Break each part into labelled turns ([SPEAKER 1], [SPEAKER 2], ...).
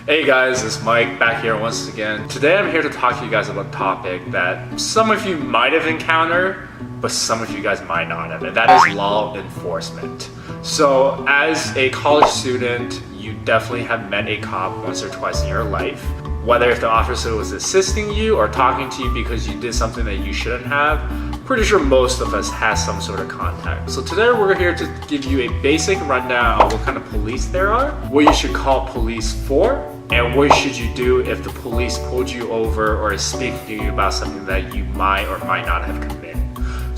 [SPEAKER 1] Hey guys, it's Mike back here once again. Today I'm here to talk to you guys about a topic that some of you might have encountered, but some of you guys might not have, and that is law enforcement. So as a college student, you definitely have met a cop once or twice in your life. Whether if the officer was assisting you or talking to you because you did something that you shouldn't have, pretty sure most of us has some sort of contact. So today we're here to give you a basic rundown of what kind of police there are, what you should call police for, and what should you do if the police pulled you over or is speaking to you about something that you might or might not have committed.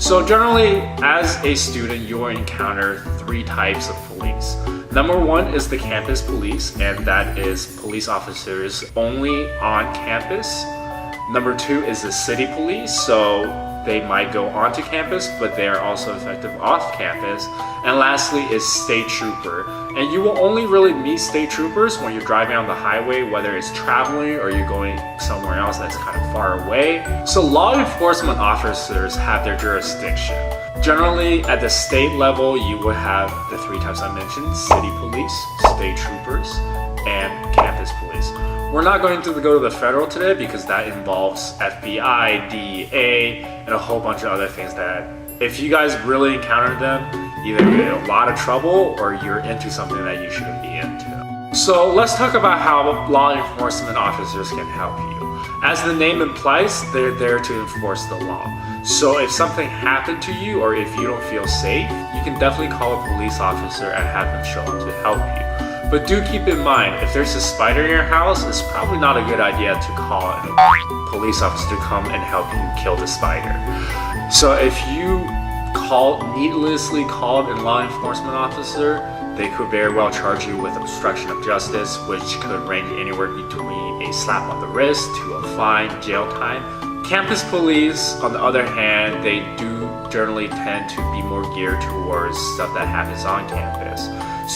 [SPEAKER 1] So generally, as a student, you will encounter three types of police. Number one is the campus police, and that is police officers only on campus. Number two is the city police, so they might go onto campus, but they are also effective off campus. And lastly is state trooper. And you will only really meet state troopers when you're driving on the highway, whether it's traveling or you're going somewhere else that's kind of far away. So law enforcement officers have their jurisdiction. Generally, at the state level, you would have the three types I mentioned: city police, state troopers, and campus police. We're not going to go to the federal today because that involves FBI, DEA, and a whole bunch of other things that if you guys really encounter them, either you're in a lot of trouble or you're into something that you shouldn't be into. So let's talk about how law enforcement officers can help you. As the name implies, they're there to enforce the law. So if something happened to you or if you don't feel safe, you can definitely call a police officer and have them show up to help you. But do keep in mind, if there's a spider in your house, it's probably not a good idea to call a police officer to come and help you kill the spider. So if you needlessly called a law enforcement officer, they could very well charge you with obstruction of justice, which could range anywhere between a slap on the wrist to a fine, jail time. Campus police, on the other hand, they do generally tend to be more geared towards stuff that happens on campus.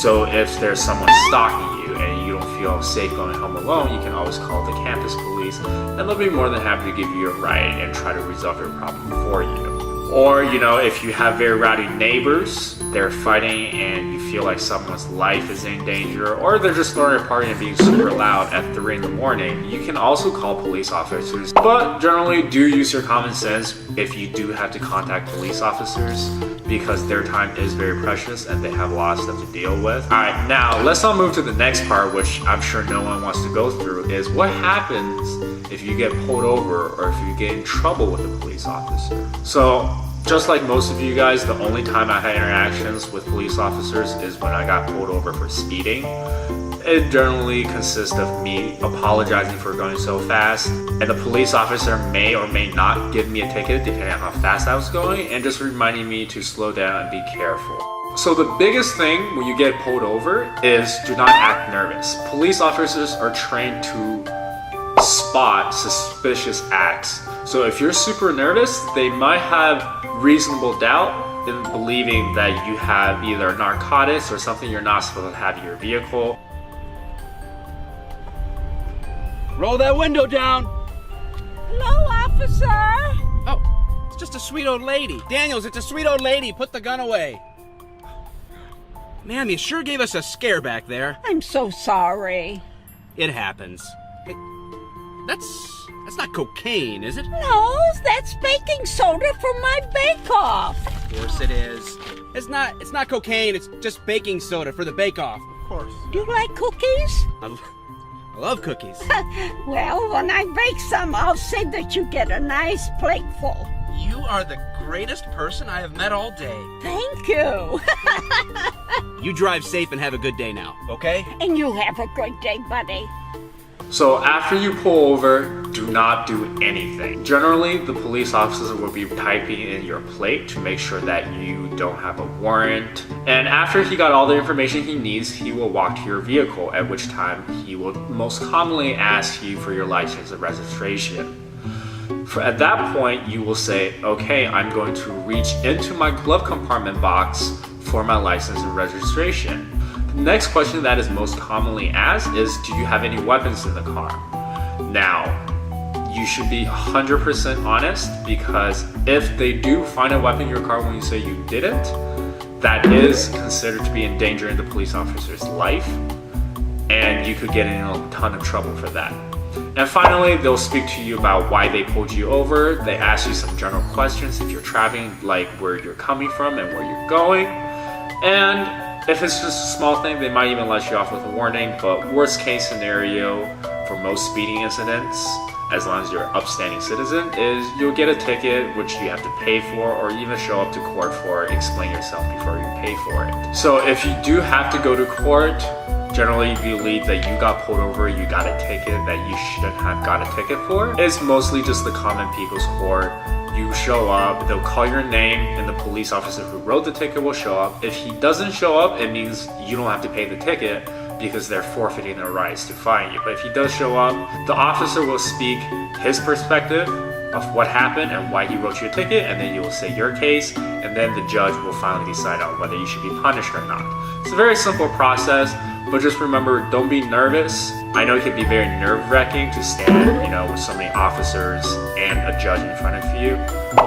[SPEAKER 1] So if there's someone stalking you and you don't feel safe going home alone, you can always call the campus police and they'll be more than happy to give you a ride and try to resolve your problem for you. Or, if you have very rowdy neighbors, they're fighting and you feel like someone's life is in danger, or they're just throwing a party and being super loud at 3 in the morning, you can also call police officers. But generally, do use your common sense if you do have to contact police officers, because their time is very precious and they have a lot of stuff to deal with. Alright, now let's not move to the next part, which I'm sure no one wants to go through, is what happens if you get pulled over or if you get in trouble with a police officer. So, just like most of you guys, the only time I had interactions with police officers is when I got pulled over for speeding. It generally consists of me apologizing for going so fast, and the police officer may or may not give me a ticket depending on how fast I was going, and just reminding me to slow down and be careful. So the biggest thing when you get pulled over is do not act nervous. Police officers are trained to spot suspicious acts. So if you're super nervous, they might have reasonable doubt in believing that you have either narcotics or something you're not supposed to have in your vehicle.
[SPEAKER 2] Roll that window down.
[SPEAKER 3] Hello, officer.
[SPEAKER 2] Oh, it's just a sweet old lady. Daniels, it's a sweet old lady. Put the gun away. Ma'am, you sure gave us a scare back there.
[SPEAKER 3] I'm so sorry.
[SPEAKER 2] It happens. Hey, that's not cocaine, is it?
[SPEAKER 3] No, that's baking soda from my bake-off.
[SPEAKER 2] Of course it is. It's not cocaine, it's just baking soda for the bake-off. Of course.
[SPEAKER 3] Do you like cookies?
[SPEAKER 2] I love cookies.
[SPEAKER 3] Well, when I bake some, I'll say that you get a nice plateful.
[SPEAKER 2] You are the greatest person I have met all day.
[SPEAKER 3] Thank you.
[SPEAKER 2] You drive safe and have a good day now, okay?
[SPEAKER 3] And you have a good day, buddy.
[SPEAKER 1] So after you pull over, do not do anything. Generally, the police officer will be typing in your plate to make sure that you don't have a warrant. And after he got all the information he needs, he will walk to your vehicle, at which time he will most commonly ask you for your license and registration. At that point, you will say, okay, I'm going to reach into my glove compartment box for my license and registration. The next question that is most commonly asked is, do you have any weapons in the car? Now, you should be 100% honest, because if they do find a weapon in your car when you say you didn't, that is considered to be endangering the police officer's life. and you could get in a ton of trouble for that. And finally, they'll speak to you about why they pulled you over. They ask you some general questions if you're traveling, like where you're coming from and where you're going. And if it's just a small thing, they might even let you off with a warning. But worst case scenario for most speeding incidents, as long as you're an upstanding citizen, is you'll get a ticket which you have to pay for or even show up to court for, explain yourself before you pay for it. So if you do have to go to court, generally if you believe that you got pulled over, you got a ticket that you shouldn't have got a ticket for, it's mostly just the common people's court. You show up, they'll call your name, and the police officer who wrote the ticket will show up. If he doesn't show up, it means you don't have to pay the ticket because they're forfeiting their rights to fine you. But if he does show up, the officer will speak his perspective of what happened and why he wrote you a ticket, and then you will say your case, and then the judge will finally decide on whether you should be punished or not. It's a very simple process, but just remember, don't be nervous. I know it can be very nerve-wracking to stand, with so many officers and a judge in front of you.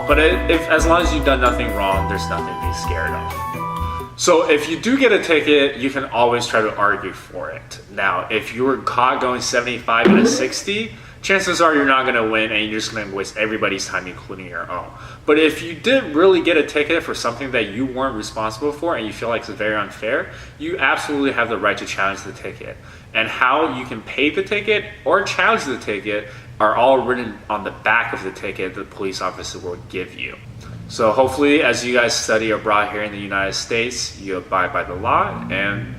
[SPEAKER 1] But as long as you've done nothing wrong, there's nothing to be scared of. So if you do get a ticket, you can always try to argue for it. Now, if you were caught going 75 and a 60, chances are you're not going to win and you're just going to waste everybody's time, including your own. But if you did really get a ticket for something that you weren't responsible for and you feel like it's very unfair, you absolutely have the right to challenge the ticket. And how you can pay the ticket or challenge the ticket are all written on the back of the ticket the police officer will give you. So hopefully, as you guys study abroad here in the United States, you abide by the law and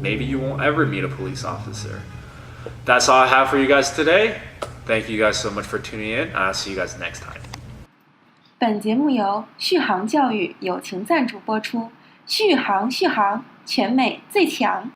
[SPEAKER 1] maybe you won't ever meet a police officer. That's all I have for you guys today. Thank you guys so much for tuning in. I'll see you guys next time.
[SPEAKER 4] 本节目由续航教育友情赞助播出，续航，全美最强。